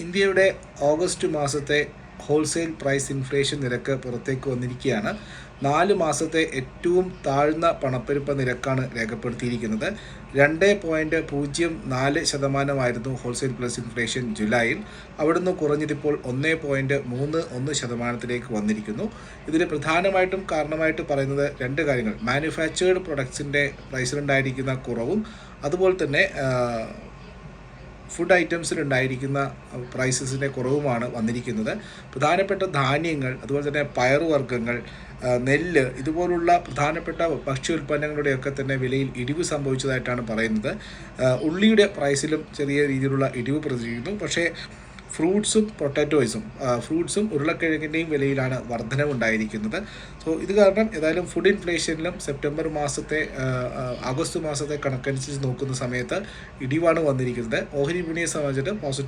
ഇന്ത്യയുടെ ഓഗസ്റ്റ് മാസത്തെ wholesale price inflation നിരക്ക് പുറത്തേക്ക് വന്നിരിക്കുകയാണ്. 4 മാസത്തെ ഏറ്റവും താഴ്ന്ന പണപ്പെരുപ്പ നിരക്കാണ് രേഖപ്പെടുത്തിയിരിക്കുന്നത്. 2.04% ഹോൾസെയിൽ പ്രൈസ് ഇൻഫ്ലേഷൻ ജൂലൈയിൽ. അവിടുന്ന് കുറഞ്ഞതിപ്പോൾ 1.31% വന്നിരിക്കുന്നു. ഇതിന് പ്രധാനമായിട്ടും കാരണമായിട്ട് പറയുന്നത് 2 കാര്യങ്ങൾ. മാനുഫാക്ചേർഡ് പ്രൊഡക്ട്സിൻ്റെ പ്രൈസിലുണ്ടായിരിക്കുന്ന കുറവും അതുപോലെ തന്നെ ഫുഡ് ഐറ്റംസിലുണ്ടായിരിക്കുന്ന പ്രൈസസിൻ്റെ കുറവുമാണ് വന്നിരിക്കുന്നത്. പ്രധാനപ്പെട്ട ധാന്യങ്ങൾ, അതുപോലെ തന്നെ പയറുവർഗ്ഗങ്ങൾ, നെല്ല് ഇതുപോലുള്ള പ്രധാനപ്പെട്ട ഭക്ഷ്യോൽപ്പന്നങ്ങളുടെയൊക്കെ തന്നെ വിലയിൽ ഇടിവ് സംഭവിച്ചതായിട്ടാണ് പറയുന്നത്. ഉള്ളിയുടെ പ്രൈസിലും ചെറിയ രീതിയിലുള്ള ഇടിവ് പ്രതീക്ഷിക്കുന്നു. പക്ഷേ ഫ്രൂട്ട്സും ഉരുളക്കിഴങ്ങിൻ്റെയും വിലയിലാണ് വർധനവുണ്ടായിരിക്കുന്നത്. സോ ഇത് കാരണം ഏതായാലും ഫുഡ് ഇൻഫ്ലേഷനിലും ആഗസ്റ്റ് മാസത്തെ കണക്കനുസരിച്ച് നോക്കുന്ന സമയത്ത് ഇടിവാണ് വന്നിരിക്കുന്നത്. ഓഹരി വിപണിയെ സംബന്ധിച്ചിട്ട് പോസിറ്റീവ്